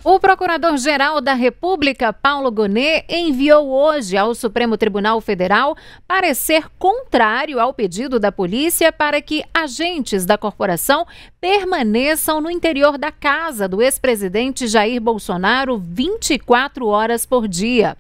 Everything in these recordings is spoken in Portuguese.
O Procurador-Geral da República, Paulo Gonet, enviou hoje ao Supremo Tribunal Federal parecer contrário ao pedido da polícia para que agentes da corporação permaneçam no interior da casa do ex-presidente Jair Bolsonaro 24 horas por dia.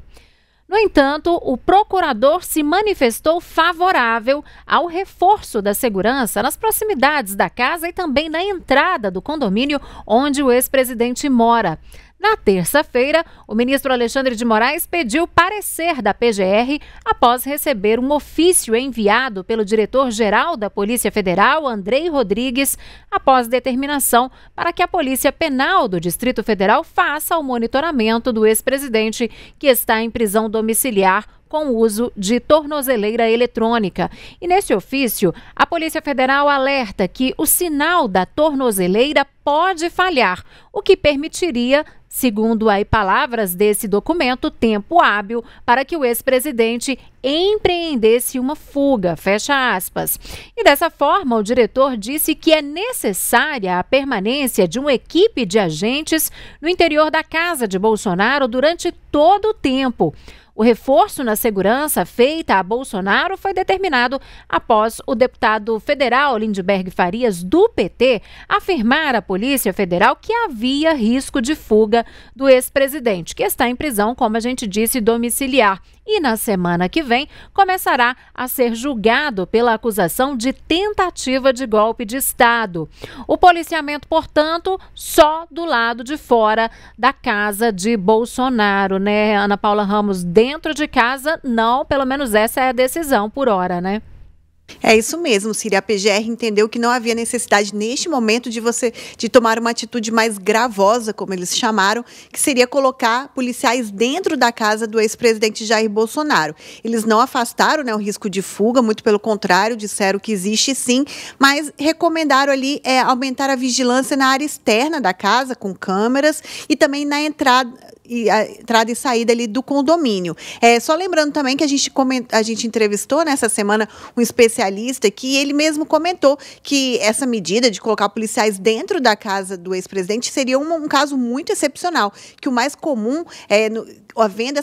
No entanto, o procurador se manifestou favorável ao reforço da segurança nas proximidades da casa e também na entrada do condomínio onde o ex-presidente mora. Na terça-feira, o ministro Alexandre de Moraes pediu parecer da PGR após receber um ofício enviado pelo diretor-geral da Polícia Federal, Andrei Rodrigues, após determinação para que a Polícia Penal do Distrito Federal faça o monitoramento do ex-presidente, que está em prisão domiciliar com o uso de tornozeleira eletrônica. E nesse ofício, a Polícia Federal alerta que o sinal da tornozeleira pode falhar, o que permitiria, segundo as palavras desse documento, tempo hábil para que o ex-presidente empreendesse uma fuga, fecha aspas. E dessa forma, o diretor disse que é necessária a permanência de uma equipe de agentes no interior da casa de Bolsonaro durante todo o tempo. O reforço na segurança feita a Bolsonaro foi determinado após o deputado federal Lindbergh Farias, do PT, afirmar à Polícia Federal que havia risco de fuga do ex-presidente, que está em prisão, como a gente disse, domiciliar. E na semana que vem começará a ser julgado pela acusação de tentativa de golpe de Estado. O policiamento, portanto, só do lado de fora da casa de Bolsonaro, né, Ana Paula Ramos? Dentro de casa, não, pelo menos essa é a decisão por hora, né? É isso mesmo, Síria. A PGR entendeu que não havia necessidade neste momento de tomar uma atitude mais gravosa, como eles chamaram, que seria colocar policiais dentro da casa do ex-presidente Jair Bolsonaro. Eles não afastaram, né, o risco de fuga, muito pelo contrário, disseram que existe sim, mas recomendaram ali aumentar a vigilância na área externa da casa, com câmeras, e também na entrada e saída ali do condomínio. Só lembrando também que a gente entrevistou nessa semana um especialista que ele mesmo comentou que essa medida de colocar policiais dentro da casa do ex-presidente seria um caso muito excepcional, que o mais comum, havendo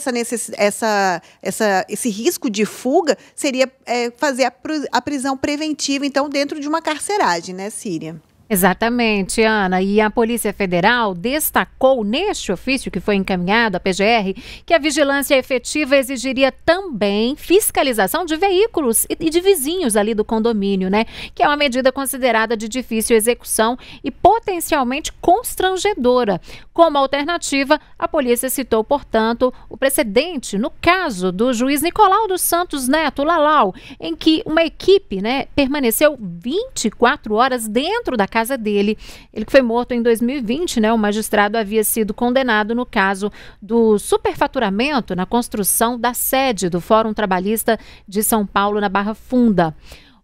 esse risco de fuga, seria fazer a prisão preventiva, então, dentro de uma carceragem, né, Síria? Exatamente, Ana. E a Polícia Federal destacou neste ofício que foi encaminhado à PGR que a vigilância efetiva exigiria também fiscalização de veículos e de vizinhos ali do condomínio, né? Que é uma medida considerada de difícil execução e potencialmente constrangedora. Como alternativa, a polícia citou, portanto, o precedente no caso do juiz Nicolau dos Santos Neto, Lalau, em que uma equipe, né, permaneceu 24 horas dentro da casa dele. Ele que foi morto em 2020, né? O magistrado havia sido condenado no caso do superfaturamento na construção da sede do Fórum Trabalhista de São Paulo, na Barra Funda.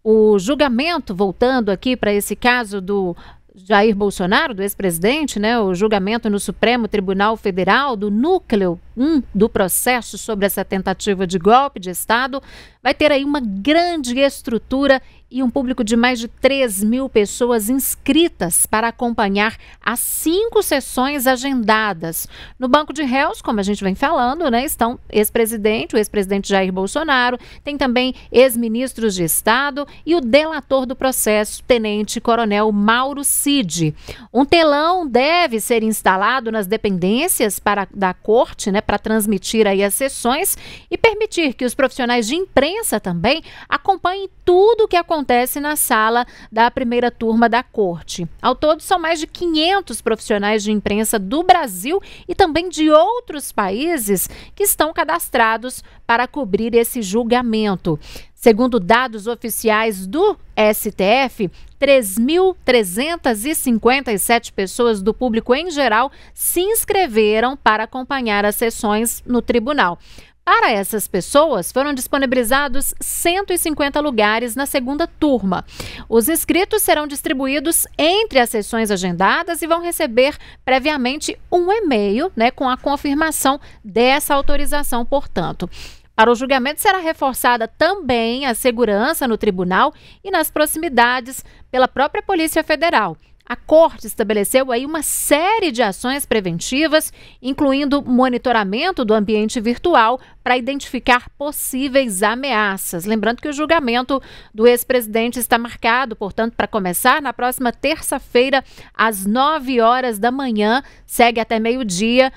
O julgamento, voltando aqui para esse caso do Jair Bolsonaro, do ex-presidente, né? O julgamento no Supremo Tribunal Federal do núcleo 1 do processo sobre essa tentativa de golpe de Estado, vai ter aí uma grande estrutura e um público de mais de 3.000 pessoas inscritas para acompanhar as 5 sessões agendadas. No banco de réus, como a gente vem falando, né, estão o ex-presidente Jair Bolsonaro, tem também ex-ministros de Estado e o delator do processo, tenente-coronel Mauro Cid. Um telão deve ser instalado nas dependências da corte, né, para transmitir aí as sessões e permitir que os profissionais de imprensa também acompanhem tudo o que acontece na sala da primeira turma da corte. Ao todo, são mais de 500 profissionais de imprensa do Brasil e também de outros países que estão cadastrados para cobrir esse julgamento. Segundo dados oficiais do STF, 3.357 pessoas do público em geral se inscreveram para acompanhar as sessões no tribunal. Para essas pessoas, foram disponibilizados 150 lugares na segunda turma. Os inscritos serão distribuídos entre as sessões agendadas e vão receber previamente um e-mail, né, com a confirmação dessa autorização, portanto. Para o julgamento será reforçada também a segurança no tribunal e nas proximidades pela própria Polícia Federal. A corte estabeleceu aí uma série de ações preventivas, incluindo monitoramento do ambiente virtual para identificar possíveis ameaças. Lembrando que o julgamento do ex-presidente está marcado, portanto, para começar na próxima terça-feira, às 9 horas da manhã, segue até meio-dia.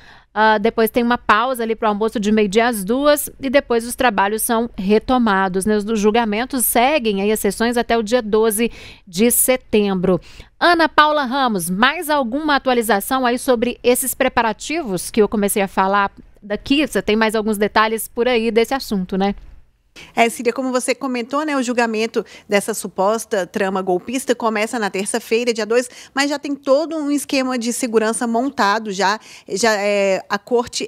Depois tem uma pausa ali para o almoço de meio-dia às 2 e depois os trabalhos são retomados, né? Os julgamentos seguem aí as sessões até o dia 12 de setembro. Ana Paula Ramos, mais alguma atualização aí sobre esses preparativos que eu comecei a falar daqui? Você tem mais alguns detalhes por aí desse assunto, né? Síria, como você comentou, né, o julgamento dessa suposta trama golpista começa na terça-feira, dia 2, mas já tem todo um esquema de segurança montado já a corte,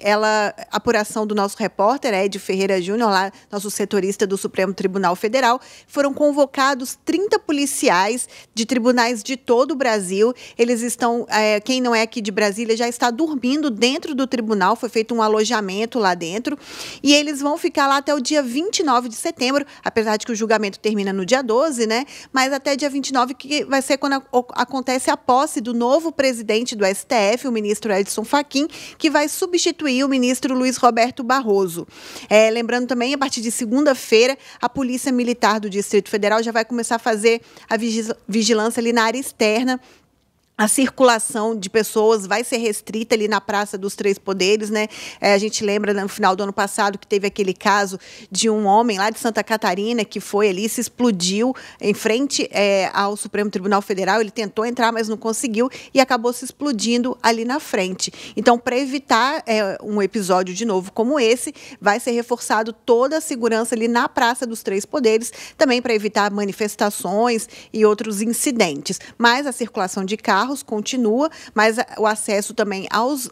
apuração do nosso repórter, Ed Ferreira Júnior, lá, nosso setorista do Supremo Tribunal Federal, foram convocados 30 policiais de tribunais de todo o Brasil. Eles estão, quem não é aqui de Brasília já está dormindo dentro do tribunal, foi feito um alojamento lá dentro, e eles vão ficar lá até o dia 29 de setembro, apesar de que o julgamento termina no dia 12, né? Mas até dia 29, que vai ser quando acontece a posse do novo presidente do STF, o ministro Edson Fachin, que vai substituir o ministro Luiz Roberto Barroso. Lembrando também, a partir de segunda-feira, a Polícia Militar do Distrito Federal já vai começar a fazer a vigilância ali na área externa. A circulação de pessoas vai ser restrita ali na Praça dos Três Poderes, né? A gente lembra no final do ano passado que teve aquele caso de um homem lá de Santa Catarina que foi ali, se explodiu em frente ao Supremo Tribunal Federal. Ele tentou entrar, mas não conseguiu e acabou se explodindo ali na frente. Então, para evitar um episódio de novo como esse, vai ser reforçado toda a segurança ali na Praça dos Três Poderes, também para evitar manifestações e outros incidentes. Mas a circulação de carros continua, mas o acesso também aos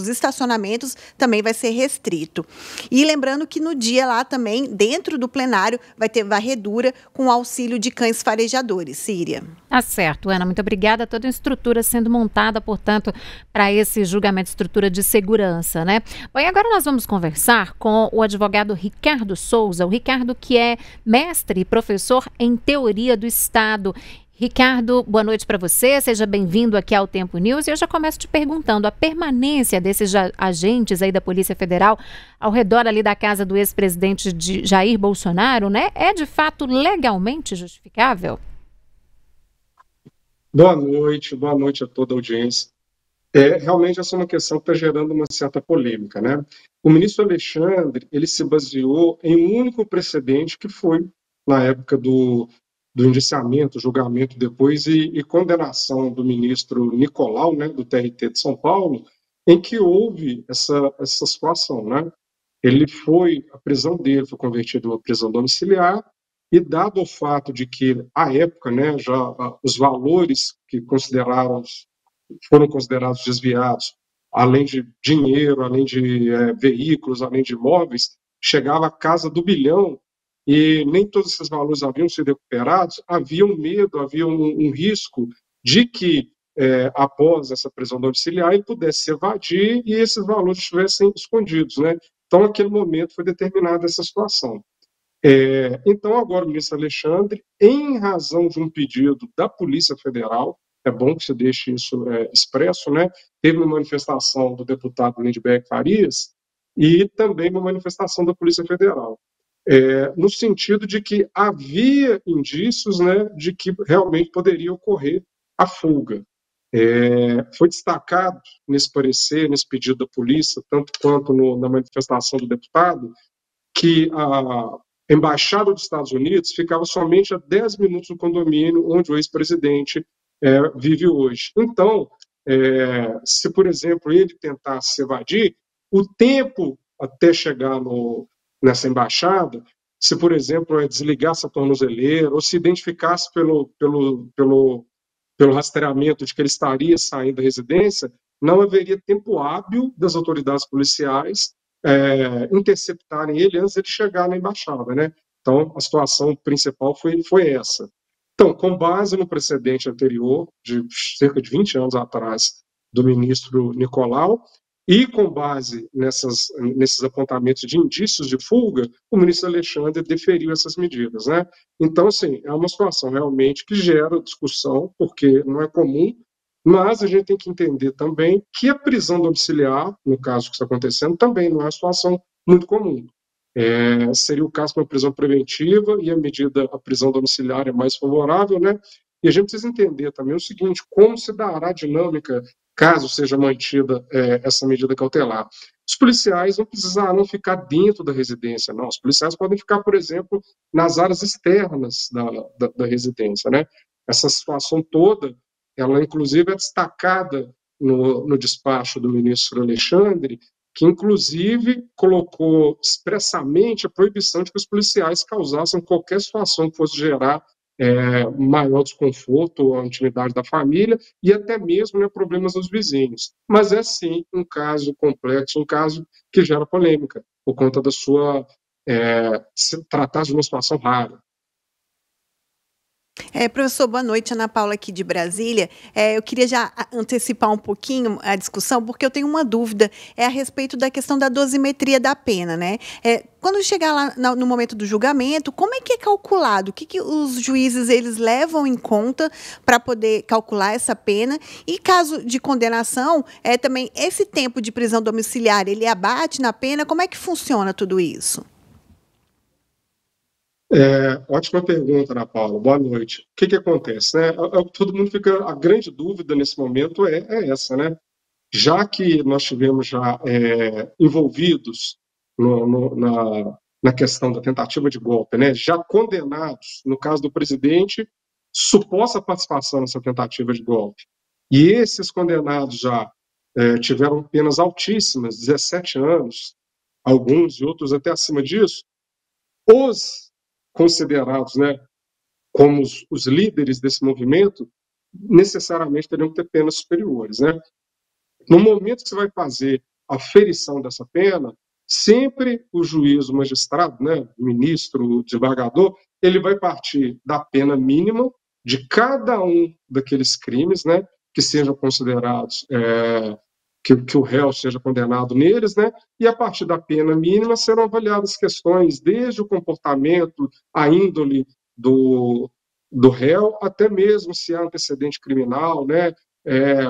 estacionamentos também vai ser restrito. E lembrando que no dia lá também, dentro do plenário, vai ter varredura com auxílio de cães farejadores. Síria. Tá certo, Ana, muito obrigada. Toda a estrutura sendo montada, portanto, para esse julgamento, estrutura de segurança, né? Bom, e agora nós vamos conversar com o advogado Ricardo Souza, o Ricardo que é mestre e professor em teoria do Estado. Ricardo, boa noite para você, seja bem-vindo aqui ao Tempo News. E eu já começo te perguntando, a permanência desses agentes aí da Polícia Federal ao redor ali da casa do ex-presidente Jair Bolsonaro, né, é de fato legalmente justificável? Boa noite a toda a audiência. Realmente essa é uma questão que está gerando uma certa polêmica, né? O ministro Alexandre, ele se baseou em um único precedente que foi na época do indiciamento, julgamento depois e condenação do ministro Nicolau, né, do TRT de São Paulo, em que houve essa situação, né? A prisão dele foi convertida em uma prisão domiciliar e dado o fato de que, à época, né, já os valores que foram considerados desviados, além de dinheiro, além de veículos, além de imóveis, chegava à casa do bilhão, e nem todos esses valores haviam sido recuperados, havia um medo, havia um risco de que, após essa prisão domiciliar, ele pudesse se evadir e esses valores estivessem escondidos, né? Então, naquele momento, foi determinada essa situação. Então, agora o ministro Alexandre, em razão de um pedido da Polícia Federal, é bom que se deixe isso expresso, né? Teve uma manifestação do deputado Lindbergh Farias e também uma manifestação da Polícia Federal. No sentido de que havia indícios, né, de que realmente poderia ocorrer a fuga. Foi destacado nesse parecer, nesse pedido da polícia, tanto quanto na manifestação do deputado, que a Embaixada dos Estados Unidos ficava somente a 10 minutos do condomínio onde o ex-presidente vive hoje. Então, se, por exemplo, ele tentasse se evadir, o tempo até chegar nessa embaixada, se, por exemplo, desligasse a tornozeleira ou se identificasse pelo rastreamento de que ele estaria saindo da residência, não haveria tempo hábil das autoridades policiais interceptarem ele antes de ele chegar na embaixada, né? Então, a situação principal foi essa. Então, com base no precedente anterior, de cerca de 20 anos atrás, do ministro Nicolau, e com base nesses apontamentos de indícios de fuga, o ministro Alexandre deferiu essas medidas, né? Então, assim, é uma situação realmente que gera discussão, porque não é comum Mas a gente tem que entender também que a prisão domiciliar, no caso que está acontecendo, também não é uma situação muito comum. Seria o caso de uma prisão preventiva e a prisão domiciliar é mais favorável, né? E a gente precisa entender também o seguinte, como se dará a dinâmica caso seja mantida essa medida cautelar. Os policiais não precisarão ficar dentro da residência, não. Os policiais podem ficar, por exemplo, nas áreas externas da residência, né? Essa situação toda, ela inclusive é destacada no despacho do ministro Alexandre, que inclusive colocou expressamente a proibição de que os policiais causassem qualquer situação que fosse gerar maior desconforto à intimidade da família e até mesmo, né, problemas nos vizinhos. Mas é sim um caso complexo, um caso que gera polêmica, por conta da sua se tratar de uma situação rara. Professor, boa noite. Ana Paula aqui de Brasília. Eu queria já antecipar um pouquinho a discussão, porque eu tenho uma dúvida, a respeito da questão da dosimetria da pena, né? Quando chegar lá no momento do julgamento, como é que é calculado? O que os juízes eles levam em conta para poder calcular essa pena? E caso de condenação, também esse tempo de prisão domiciliar, ele abate na pena? Como é que funciona tudo isso? Ótima pergunta, Ana Paula. Boa noite. O que acontece, né? Todo mundo fica. A grande dúvida nesse momento é essa, né? Já que nós tivemos já envolvidos na questão da tentativa de golpe, né? Já condenados, no caso do presidente, suposta participação nessa tentativa de golpe. E esses condenados já tiveram penas altíssimas, 17 anos, alguns e outros até acima disso. Os considerados, né, como os líderes desse movimento, necessariamente teriam que ter penas superiores, né? No momento que você vai fazer a ferição dessa pena, sempre o juiz, o magistrado, né, o ministro, o desembargador, ele vai partir da pena mínima de cada um daqueles crimes, né, que sejam considerados que o réu seja condenado neles, né? E a partir da pena mínima serão avaliadas questões desde o comportamento, a índole do réu, até mesmo se há antecedente criminal, né?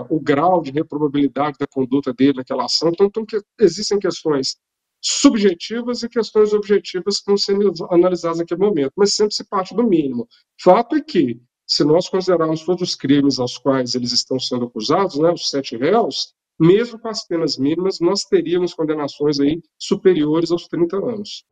O grau de reprovabilidade da conduta dele naquela ação. Então existem questões subjetivas e questões objetivas que vão ser analisadas naquele momento, mas sempre se parte do mínimo. Fato é que, se nós considerarmos todos os crimes aos quais eles estão sendo acusados, né, os 7 réus, mesmo com as penas mínimas, nós teríamos condenações aí superiores aos 30 anos.